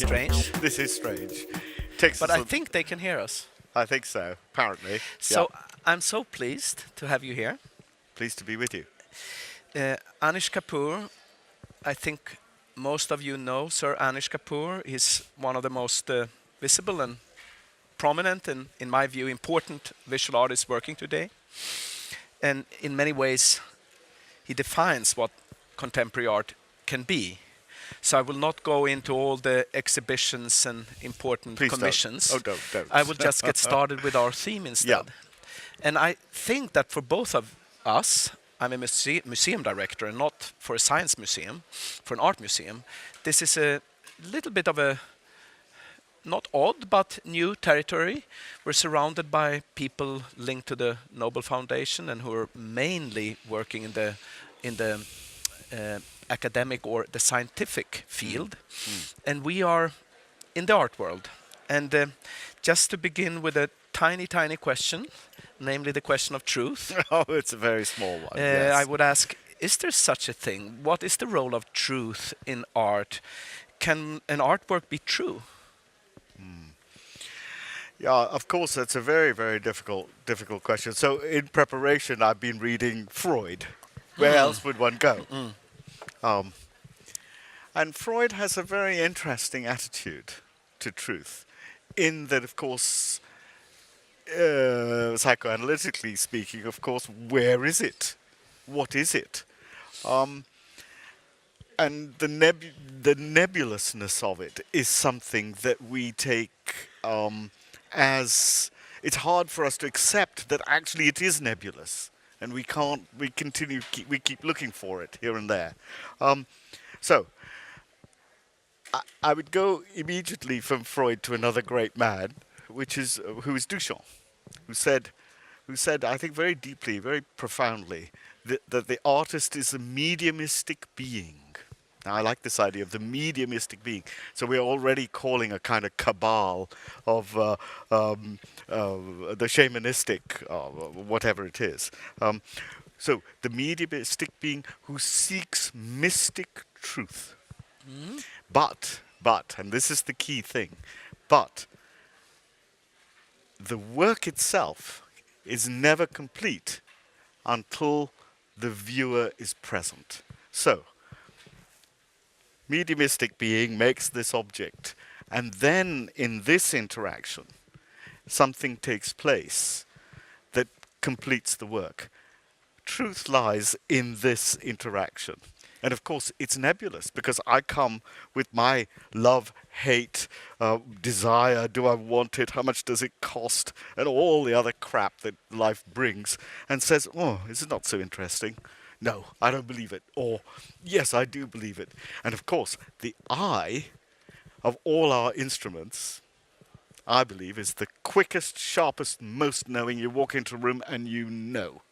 is strange, This is strange. Takes but us I think they can hear us. I think so, apparently. So I'm so pleased to have you here. Pleased to be with you. Anish Kapoor, I think most of you know Sir Anish Kapoor. He's one of the most visible and prominent and, in my view, important visual artists working today. And in many ways, he defines what contemporary art can be. So I will not go into all the exhibitions and important Please commissions. don't. Oh, don't. I will just get started with our theme instead. And I think that for both of us, I'm a museum director and not for a science museum, for an art museum. This is a little bit of a, not odd, but new territory. We're surrounded by people linked to the Nobel Foundation and who are mainly working in the academic or the scientific field. And we are in the art world. And just to begin with a tiny question, namely the question of truth. Oh, it's a very small one. Yes. I would ask, is there such a thing? What is the role of truth in art? Can an artwork be true? Yeah, of course, that's a very, very difficult question. So in preparation, I've been reading Freud. Where else would one go? And Freud has a very interesting attitude to truth, in that, of course, psychoanalytically speaking, of course, where is it? What is it? And the nebulousness of it is something that we take as it's hard for us to accept that actually it is nebulous, and we keep looking for it here and there. So I would go immediately from Freud to another great man, who is Duchamp, who said, I think very deeply, very profoundly, that the artist is a mediumistic being. Now, I like this idea of the mediumistic being. So we're already calling a kind of cabal of the shamanistic, whatever it is. So the mediumistic being who seeks mystic truth. But, and this is the key thing, but the work itself is never complete until the viewer is present. So, mediumistic being makes this object, and then in this interaction, something takes place that completes the work. Truth lies in this interaction. And of course, it's nebulous, because I come with my love, hate, desire, do I want it, how much does it cost, and all the other crap that life brings, and says, oh, is it not so interesting? No, I don't believe it. Or, yes, I do believe it. And of course, the eye of all our instruments, I believe, is the quickest, sharpest, most knowing. You walk into a room and you know.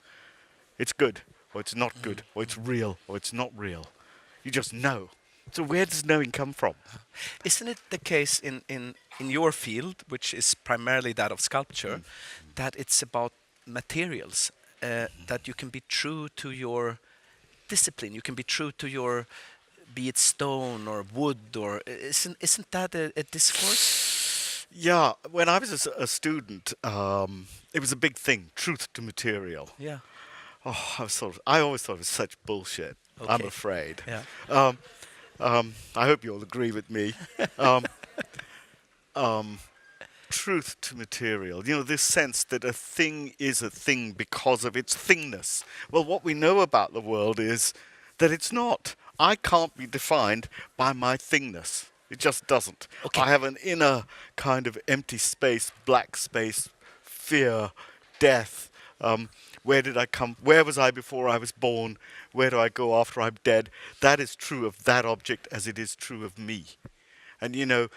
It's good, or it's not good, or it's real, or it's not real. You just know. So where does knowing come from? Isn't it the case in your field, which is primarily that of sculpture, that it's about materials, that you can be true to your discipline, you can be true to your, be it stone or wood, or isn't that a discourse? Yeah, when I was a student, it was a big thing, truth to material. Yeah. Oh, I always thought it was such bullshit. Okay. I'm afraid. Yeah. I hope you'll agree with me. Truth to material. You know, this sense that a thing is a thing because of its thingness. Well, what we know about the world is that it's not. I can't be defined by my thingness. It just doesn't. Okay. I have an inner kind of empty space, black space, fear, death. Where did I come? Where was I before I was born? Where do I go after I'm dead? That is true of that object as it is true of me. And you know,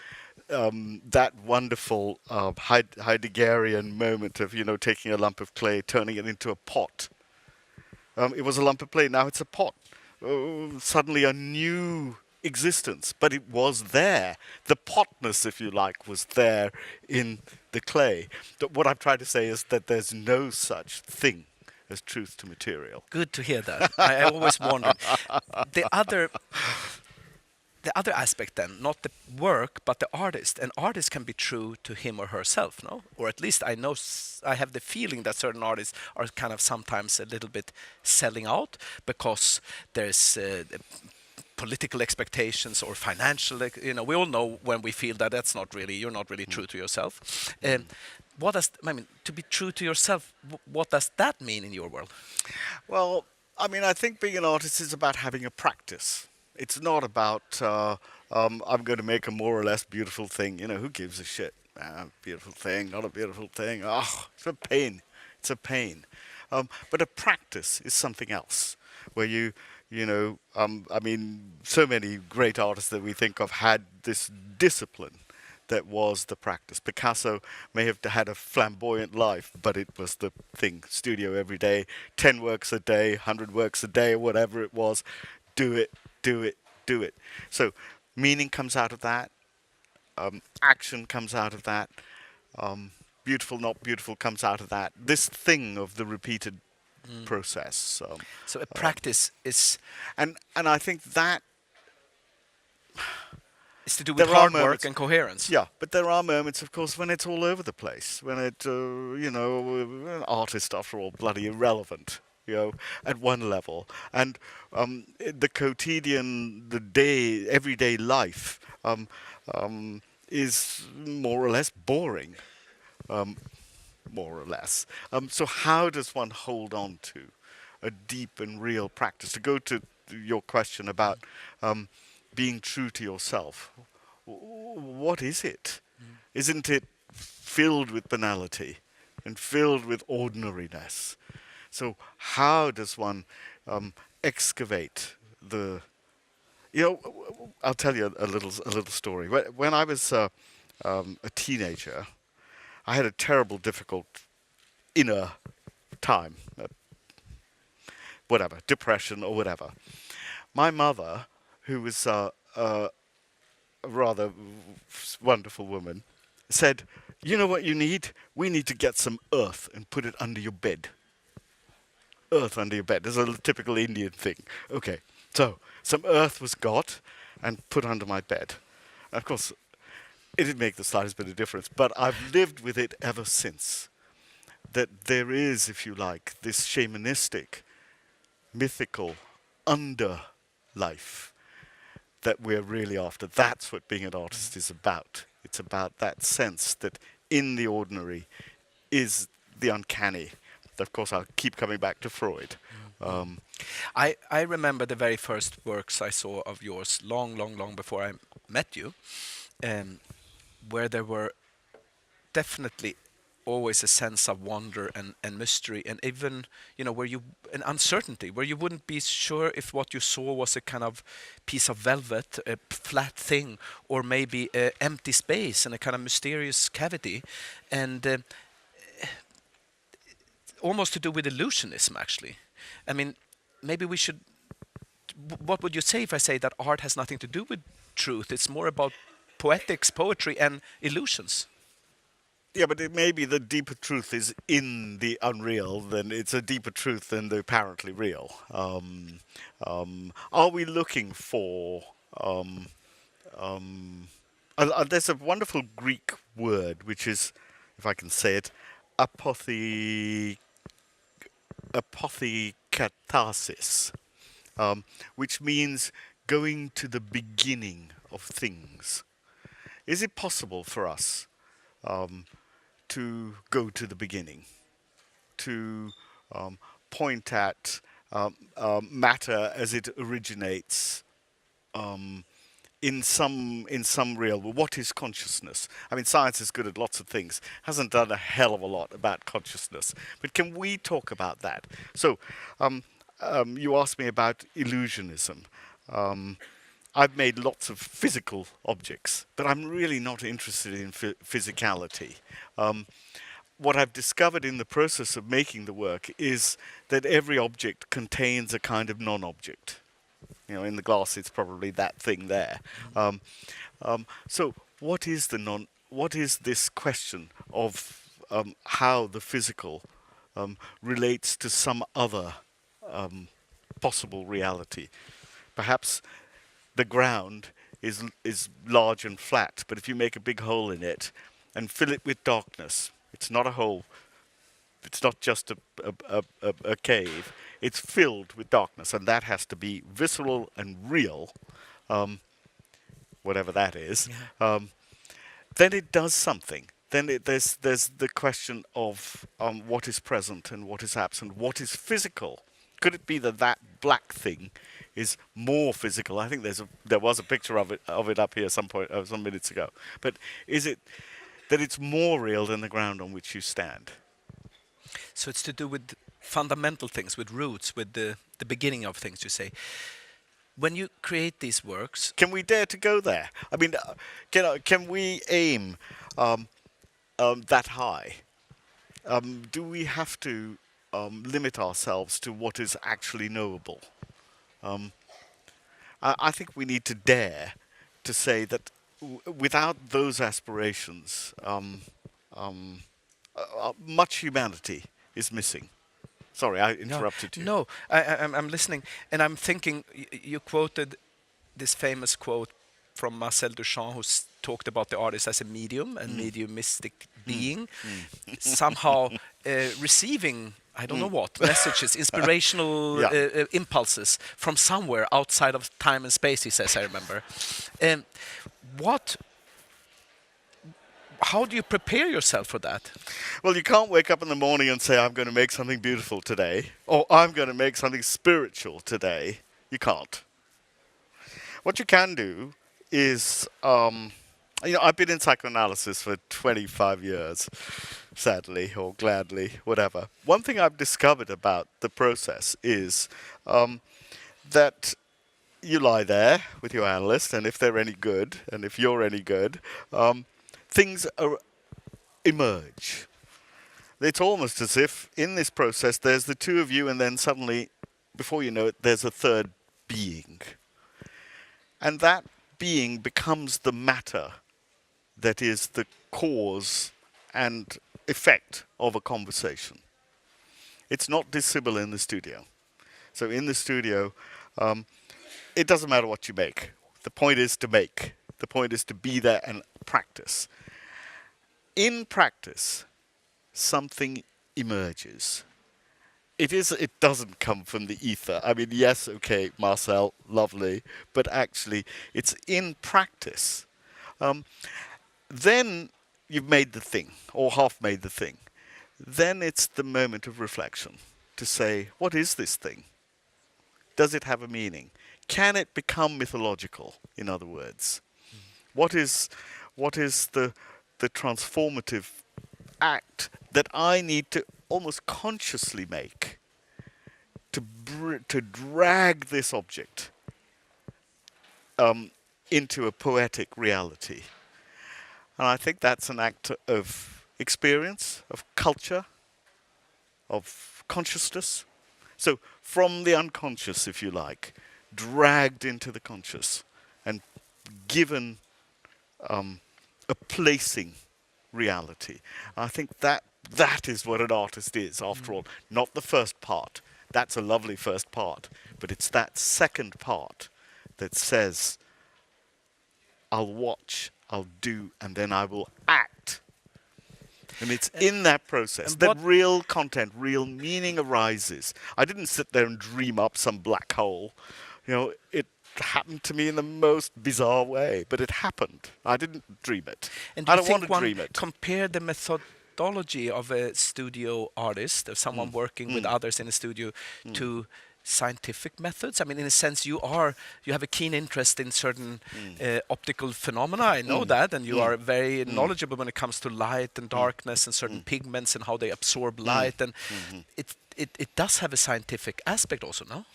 that wonderful Heideggerian moment of, you know, taking a lump of clay, turning it into a pot. It was a lump of clay, now it's a pot. Suddenly a new existence, but it was there. The potness, if you like, was there in the clay. But what I'm trying to say is that there's no such thing as truth to material. Good to hear that. I always wondered. The other the other aspect then, not the work, but the artist. An artist can be true to him or herself, no? Or at least I know, I have the feeling that certain artists are kind of sometimes a little bit selling out because there's political expectations or financial, we all know when we feel that you're not really true to yourself. What does, I mean, to be true to yourself, what does that mean in your world? Well, I mean, I think being an artist is about having a practice. It's not about I'm going to make a more or less beautiful thing. You know, who gives a shit? Beautiful thing, not a beautiful thing. Oh, it's a pain. It's a pain. But a practice is something else, where I mean, so many great artists that we think of had this discipline that was the practice. Picasso may have had a flamboyant life, but it was the thing. Studio every day, 10 works a day, 100 works a day, or whatever it was. Do it, do it, do it. So meaning comes out of that. Action comes out of that. Beautiful, not beautiful comes out of that. This thing of the repeated process. So a practice And I think that is to do with there are hard work moments, and coherence. yeah, but there are moments, of course, when it's all over the place. When an artist, after all, bloody irrelevant. At one level, and the quotidian, everyday life is more or less boring, more or less. So how does one hold on to a deep and real practice? To go to your question about being true to yourself, what is it? Isn't it filled with banality and filled with ordinariness? So how does one excavate the? I'll tell you a little story. When I was a teenager, I had a terrible, difficult inner time, whatever, depression or whatever. My mother, who was a rather wonderful woman, said, "You know what you need? We need to get some earth and put it under your bed." Earth under your bed. This is a typical Indian thing. Okay, so some earth was got and put under my bed. Of course, it didn't make the slightest bit of difference, but I've lived with it ever since. That there is, if you like, this shamanistic, mythical underlife that we're really after. That's what being an artist is about. It's about that sense that in the ordinary is the uncanny. Of course, I'll keep coming back to Freud. I remember the very first works I saw of yours long before I met you, where there were definitely always a sense of wonder and mystery, and even an uncertainty, where you wouldn't be sure if what you saw was a kind of piece of velvet, a flat thing, or maybe an empty space and a kind of mysterious cavity, and almost to do with illusionism, actually. I mean, maybe we should. What would you say if I say that art has nothing to do with truth? It's more about poetics, poetry, and illusions. Yeah, but it may be the deeper truth is in the unreal than it's a deeper truth than the apparently real. Are we looking for? There's a wonderful Greek word which is, if I can say it, apothekatasis, which means going to the beginning of things. Is it possible for us to go to the beginning, to point at matter as it originates in some real? Well, what is consciousness? I mean, science is good at lots of things, hasn't done a hell of a lot about consciousness. But can we talk about that? So, you asked me about illusionism. I've made lots of physical objects, but I'm really not interested in physicality. What I've discovered in the process of making the work is that every object contains a kind of non-object. In the glass, it's probably that thing there. So, what is this question of how the physical relates to some other possible reality? Perhaps the ground is large and flat, but if you make a big hole in it and fill it with darkness, it's not a hole. It's not just a cave. It's filled with darkness, and that has to be visceral and real, whatever that is. Yeah. Then it does something. Then there's the question of what is present and what is absent, what is physical. Could it be that that black thing is more physical? I think there was a picture of it up here some minutes ago. But is it that it's more real than the ground on which you stand? So it's to do with fundamental things, with roots, with the beginning of things, you say. When you create these works, Can we dare to go there? I mean, can we aim that high? Do we have to limit ourselves to what is actually knowable? I think we need to dare to say that without those aspirations, much humanity is missing. Sorry, I interrupted you. no, I'm listening, and I'm thinking. You quoted this famous quote from Marcel Duchamp, who talked about the artist as a medium and mediumistic being, somehow receiving, I don't know what, messages, inspirational Yeah. impulses from somewhere outside of time and space, he says, I remember. What, how do you prepare yourself for that? Well, you can't wake up in the morning and say, I'm going to make something beautiful today, or I'm going to make something spiritual today. You can't. What you can do is, I've been in psychoanalysis for 25 years, sadly or gladly, whatever. One thing I've discovered about the process is that you lie there with your analyst, and if they're any good, and if you're any good, things emerge. It's almost as if in this process there's the two of you, and then suddenly, before you know it, there's a third being. And that being becomes the matter that is the cause and effect of a conversation. It's not dissimilar in the studio. So in the studio, it doesn't matter what you make. The point is to make. The point is to be there and practice. In practice, something emerges. It doesn't come from the ether. I mean, yes, okay, Marcel, lovely, but actually, it's in practice. Then you've made the thing, or half made the thing. Then it's the moment of reflection to say, what is this thing? Does it have a meaning? Can it become mythological, in other words? What is the transformative act that I need to almost consciously make to drag this object into a poetic reality? And I think that's an act of experience, of culture, of consciousness. So from the unconscious, if you like, dragged into the conscious and given a placing reality. I think that is what an artist is, after all. Not the first part. That's a lovely first part. But it's that second part that says, I'll watch, I'll do, and then I will act. And it's in that process that real content, real meaning arises. I didn't sit there and dream up some black hole. It happened to me in the most bizarre way, but it happened. I didn't dream it. And do I you don't want think to dream it. compare the methodology of a studio artist, of someone working with others in a studio, to scientific methods? I mean, in a sense, you have a keen interest in certain optical phenomena. I know that, and you are very knowledgeable when it comes to light and darkness and certain pigments and how they absorb light. And it does have a scientific aspect also, no?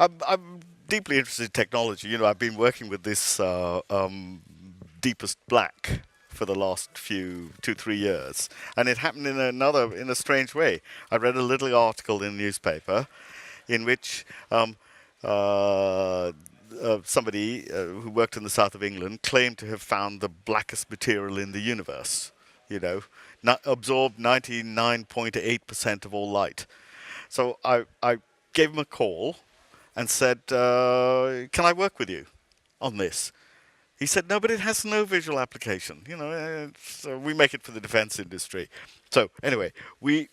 I'm deeply interested in technology. I've been working with this deepest black for the last 2-3 years, and it happened in a strange way. I read a little article in the newspaper in which somebody who worked in the south of England claimed to have found the blackest material in the universe. Absorbed 99.8% of all light. So I gave him a call and said, can I work with you on this? He said, no, but it has no visual application. So we make it for the defense industry. So anyway, we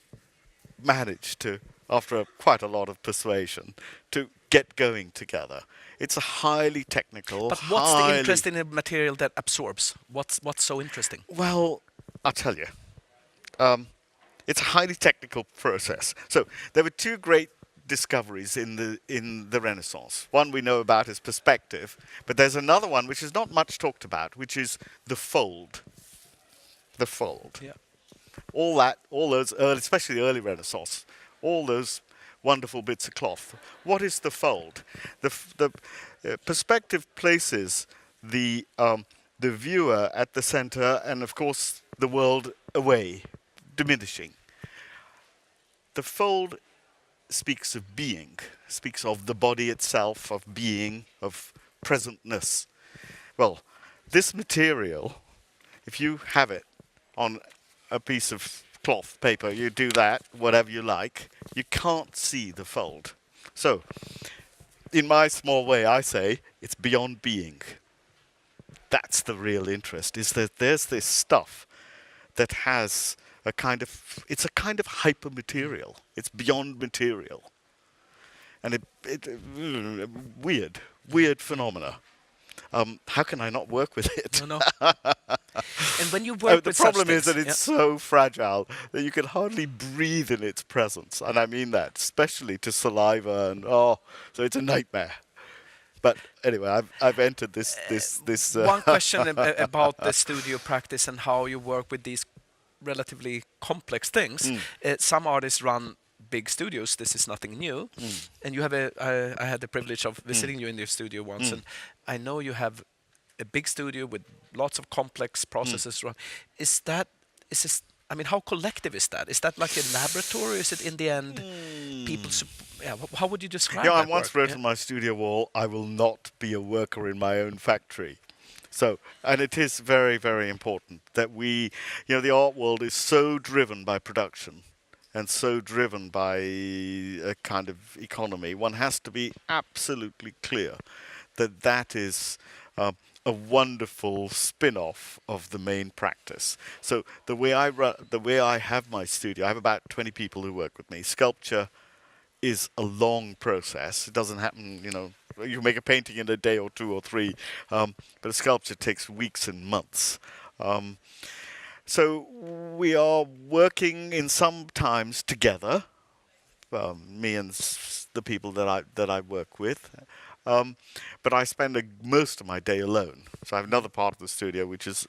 managed to, after quite a lot of persuasion, to get going together. It's a highly technical, But what's the interest in a material that absorbs? What's so interesting? Well, I'll tell you. It's a highly technical process. So there were two great discoveries in the Renaissance. One we know about is perspective, but there's another one which is not much talked about, which is the fold. The fold. Yeah. All those early, especially the early Renaissance, all those wonderful bits of cloth. What is the fold? The perspective places the viewer at the center, and of course the world away, diminishing. The fold speaks of being, speaks of the body itself, of being, of presentness. Well, this material, if you have it on a piece of cloth, paper, you do that, whatever you like, you can't see the fold. So, in my small way, I say it's beyond being. That's the real interest, is that there's this stuff that has it's a kind of hypermaterial. It's beyond material. And weird phenomena. How can I not work with it? No. And when you work The with problem such is that things, it's so fragile that you can hardly breathe in its presence. And I mean that, especially to saliva and so it's a nightmare. But anyway, I've entered this. One question about the studio practice and how you work with these relatively complex things. Some artists run big studios. This is nothing new. And you have I had the privilege of visiting you in your studio once, and I know you have a big studio with lots of complex processes. Is this? I mean, how collective is that? Is that like a laboratory? Is it in the end people? How would you describe? I that once work? wrote on my studio wall, "I will not be a worker in my own factory." So, and it is very, very important that the art world is so driven by production and so driven by a kind of economy. One has to be absolutely clear that that is a wonderful spin-off of the main practice. So the way I have my studio, I have about 20 people who work with me. Sculpture is a long process. It doesn't happen, you make a painting in a day or two or three, but a sculpture takes weeks and months. So we are working in some times together, me and the people that I work with, but I spend most of my day alone. So I have another part of the studio which is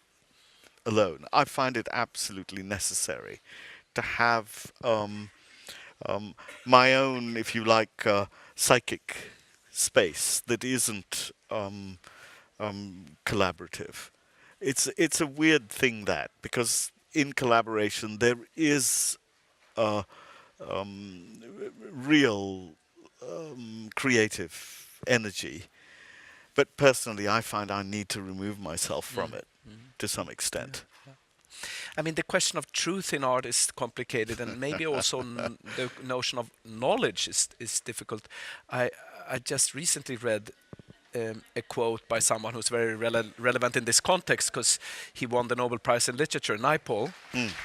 alone. I find it absolutely necessary to have my own, if you like, psychic space that isn't collaborative. It's a weird thing because in collaboration there is real creative energy, but personally I find I need to remove myself from it to some extent. I mean, the question of truth in art is complicated, and maybe also the notion of knowledge is difficult. I just recently read a quote by someone who's very relevant in this context, because he won the Nobel Prize in Literature, Naipaul,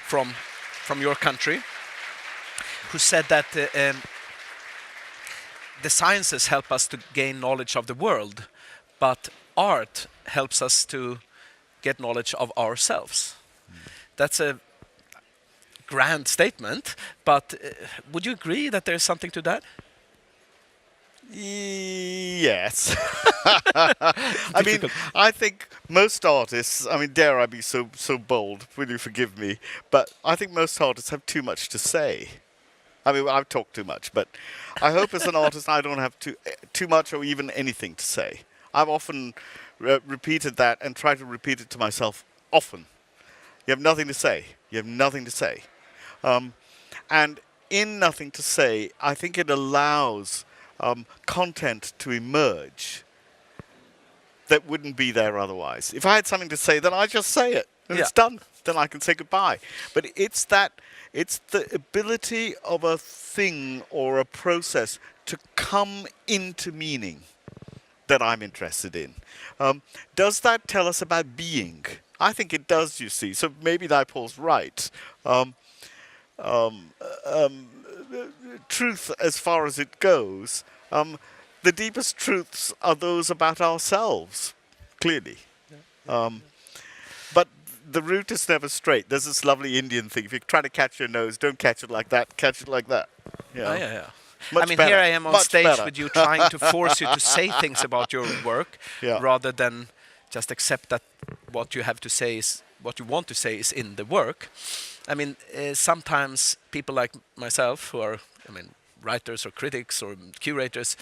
from your country, who said that the sciences help us to gain knowledge of the world, but art helps us to get knowledge of ourselves. That's a grand statement, but would you agree that there's something to that? Yes. I mean, I think most artists, dare I be so bold, will you forgive me, but I think most artists have too much to say. I've talked too much, but I hope as an artist I don't have too much or even anything to say. I've often repeated that and tried to repeat it to myself often. You have nothing to say. You have nothing to say. And in nothing to say, I think it allows content to emerge that wouldn't be there otherwise. If I had something to say, then I just say it, and it's done. Then I can say goodbye. But it's the ability of a thing or a process to come into meaning. that I'm interested in. Does that tell us about being? I think it does, you see. So maybe Naipaul's right. Truth, as far as it goes, the deepest truths are those about ourselves, clearly. But the route is never straight. There's this lovely Indian thing. If you try to catch your nose, don't catch it like that, catch it like that. Oh, yeah. Much I mean, better. here I am on Much stage better. with you trying to force you to say things about your work Yeah. rather than just accept that what you have to say is what you want to say is in the work. I mean, sometimes people like myself who are, I mean, writers or critics or curators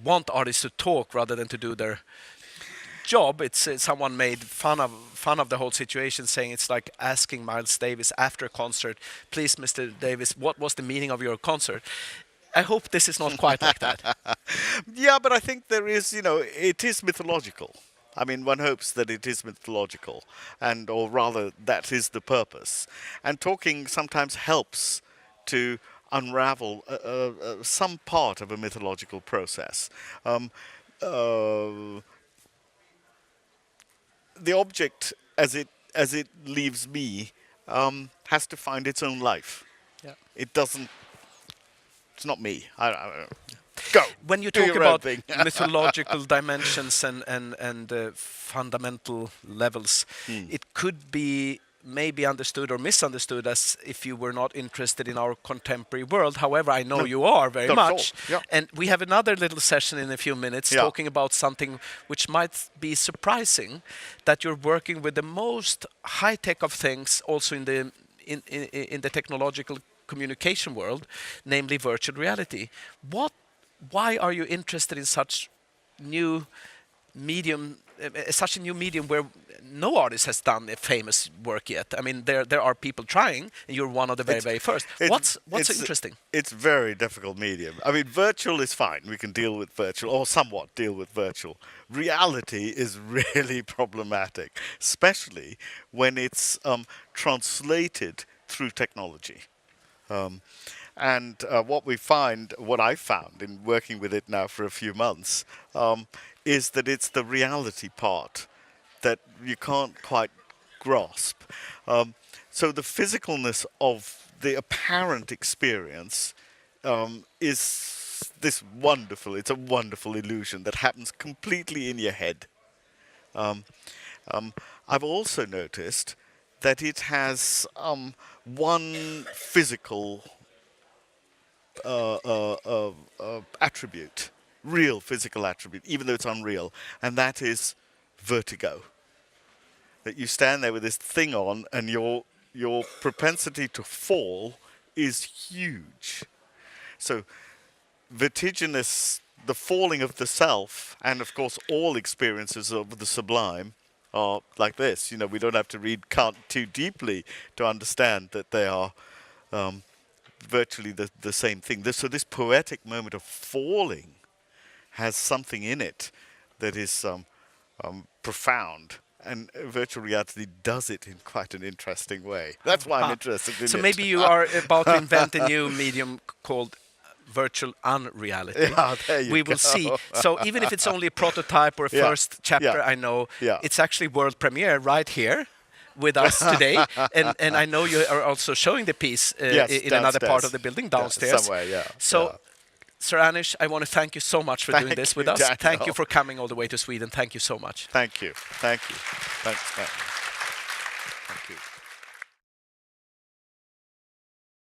want artists to talk rather than to do their job. It's someone made fun of the whole situation, saying it's like asking Miles Davis after a concert, "Please, Mr. Davis, what was the meaning of your concert?" I hope this is not quite like that. Yeah, but I think there is, it is mythological. I mean, one hopes that it is mythological, or rather, that is the purpose. And talking sometimes helps to unravel some part of a mythological process. The object, as it leaves me, has to find its own life. Yeah. It doesn't. It's not me. I go. When you Do talk your own about thing. mythological dimensions and fundamental levels, it could be maybe understood or misunderstood as if you were not interested in our contemporary world. However, I know you are very Not at all. much. Yeah. And we have another little session in a few minutes Yeah. talking about something which might be surprising, that you're working with the most high-tech of things also in the technological communication world, namely virtual reality. Why are you interested in such new medium, such a new medium where no artist has done a famous work yet? I mean, there are people trying, and you're one of the very first. What's it's interesting? It's very difficult medium. I mean, virtual is fine. We can deal with virtual, or somewhat deal with virtual. Reality is really problematic, especially when it's translated through technology. What I found in working with it now for a few months, is that it's the reality part that you can't quite grasp. So the physicalness of the apparent experience is it's a wonderful illusion that happens completely in your head. I've also noticed that it has one physical attribute, real physical attribute, even though it's unreal, and that is vertigo. That you stand there with this thing on, and your propensity to fall is huge. So vertiginous, the falling of the self, and of course all experiences of the sublime are like this. We don't have to read Kant too deeply to understand that they are virtually the same thing. So this poetic moment of falling has something in it that is profound. And virtual reality does it in quite an interesting way. That's why I'm interested in it. So maybe you are about to invent a new medium called virtual unreality. Yeah, there you We will go. see. So even if it's only a prototype or a Yeah, first chapter, yeah, I know yeah. it's actually world premiere right here with us today. And I know you are also showing the piece Yes, in another part downstairs. of the building Yeah, downstairs. somewhere, yeah. So, Yeah. Sir Anish, I want to thank you so much for doing Thank this you, with us. Thank Daniel. you for coming all the way to Sweden. Thank you so much. Thank you. Thank you. Thanks.